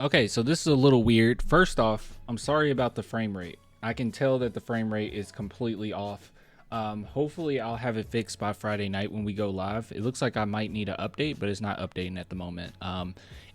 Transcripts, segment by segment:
Okay, so this is a little weird. First off, I'm sorry about the frame rate. I can tell that the frame rate is completely off. Hopefully, I'll have it fixed by Friday night when we go live. It looks like I might need an update, but it's not updating at the moment.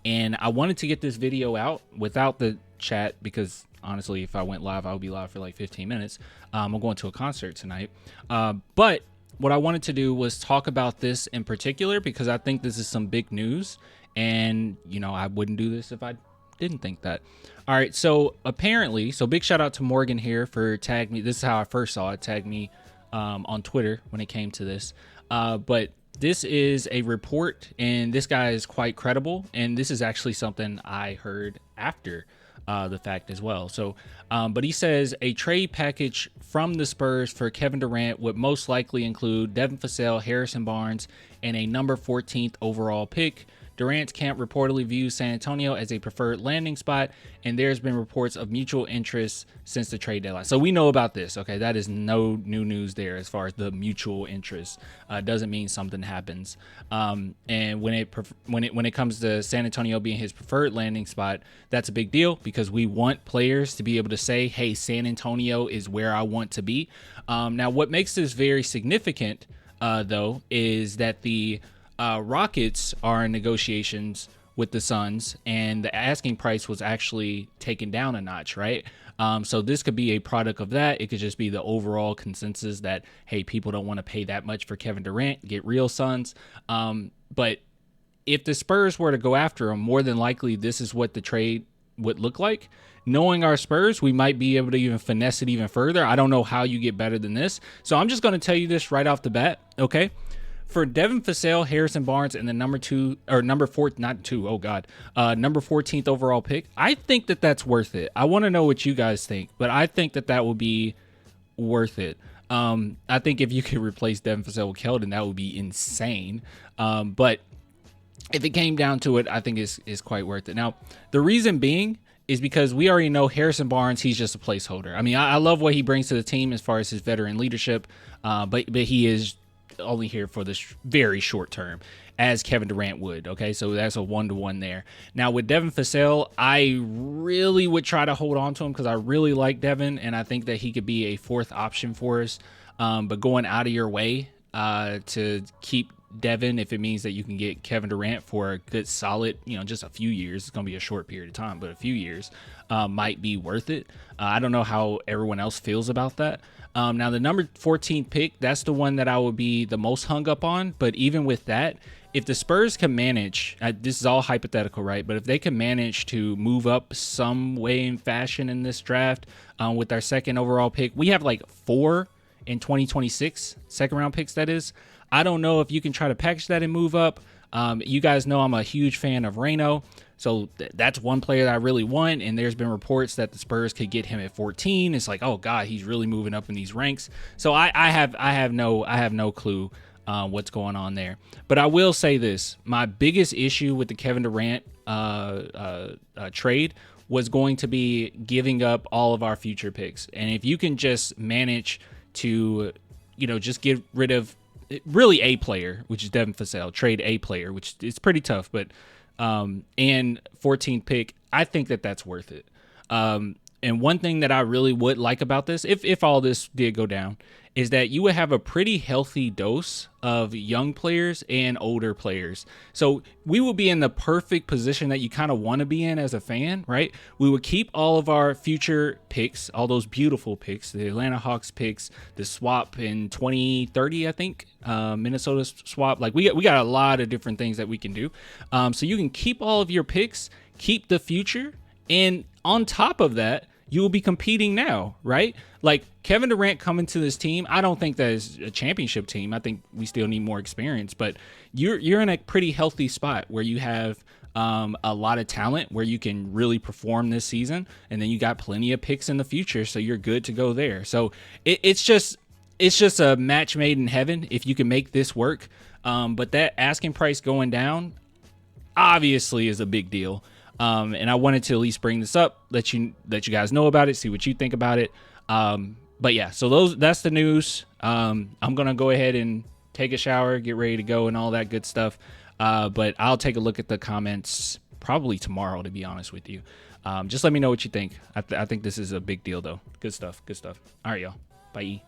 And I wanted to get this video out without the chat because honestly, if I went live, I would be live for like 15 minutes. I'm going to a concert tonight. But what I wanted to do was talk about this in particular because I think this is some big news. And, you know, I wouldn't do this if I didn't think that. All right, so apparently, so big shout out to Morgan here for tagging me. This is how I first saw it. Tagged me on Twitter when it came to this. But this is a report, and this guy is quite credible. And this is actually something I heard after the fact as well. So, but he says a trade package from the Spurs for Kevin Durant would most likely include Devin Vassell, Harrison Barnes, and a number 14th overall pick. Durant's camp reportedly views San Antonio as a preferred landing spot, and there's been reports of mutual interest since the trade deadline. So we know about this, okay? That is no new news there as far as the mutual interest. Doesn't mean something happens. And when it comes to San Antonio being his preferred landing spot, that's a big deal because we want players to be able to say, "Hey, San Antonio is where I want to be." Now, what makes this very significant, though, is that the Rockets are in negotiations with the Suns, and the asking price was actually taken down a notch, right? So this could be a product of that. It could just be the overall consensus that, hey, people don't want to pay that much for Kevin Durant. Get real, Suns. But if the Spurs were to go after him, more than likely this is what the trade would look like. Knowing our Spurs, we might be able to even finesse it even further. I don't know how you get better than this. So I'm just going to tell you this right off the bat, okay? For Devin Vassell, Harrison Barnes, and the number 14th overall pick, I think that that's worth it. I want to know what you guys think, but I think that that would be worth it. I think if you could replace Devin Vassell with Keldon, that would be insane. But if it came down to it, I think it's quite worth it. Now, the reason being is because we already know Harrison Barnes, he's just a placeholder. I mean, I love what he brings to the team as far as his veteran leadership, but he is only here for this very short term, as Kevin Durant would. Okay, so that's a 1-to-1 there. Now with Devin Vassell, I really would try to hold on to him because I really like Devin, and I think that he could be a fourth option for us. But going out of your way to keep Devin, if it means that you can get Kevin Durant for a good solid, just a few years, it's going to be a short period of time, but a few years might be worth it. I don't know how everyone else feels about that. Now, the number 14 pick, that's the one that I would be the most hung up on. But even with that, if the Spurs can manage, this is all hypothetical, right? But if they can manage to move up some way in fashion in this draft with our second overall pick, we have like 4 in 2026, second round picks, that is. I don't know if you can try to package that and move up. You guys know I'm a huge fan of Reno. So that's one player that I really want, and there's been reports that the Spurs could get him at 14. It's like, oh God, he's really moving up in these ranks. So I have no clue what's going on there. But I will say this: my biggest issue with the Kevin Durant trade was going to be giving up all of our future picks. And if you can just manage to, just get rid of really a player, which is Devin Vassell, trade a player, which is pretty tough, but and 14th pick, I think that that's worth it. And one thing that I really would like about this, if all this did go down, is that you would have a pretty healthy dose of young players and older players. So we would be in the perfect position that you kind of want to be in as a fan, right? We would keep all of our future picks, all those beautiful picks, the Atlanta Hawks picks, the swap in 2030, I think, Minnesota swap. Like we got a lot of different things that we can do. So you can keep all of your picks, keep the future, and on top of that, you will be competing now, right? Like Kevin Durant coming to this team, I don't think that is a championship team. I think we still need more experience, but you're in a pretty healthy spot where you have a lot of talent where you can really perform this season, and then you got plenty of picks in the future, so you're good to go there. So it's just a match made in heaven if you can make this work. But that asking price going down obviously is a big deal. And I wanted to at least bring this up, let you guys know about it, see what you think about it. But yeah, so that's the news. I'm going to go ahead and take a shower, get ready to go and all that good stuff. But I'll take a look at the comments probably tomorrow, to be honest with you. Just let me know what you think. I think this is a big deal, though. Good stuff. All right, y'all. Bye.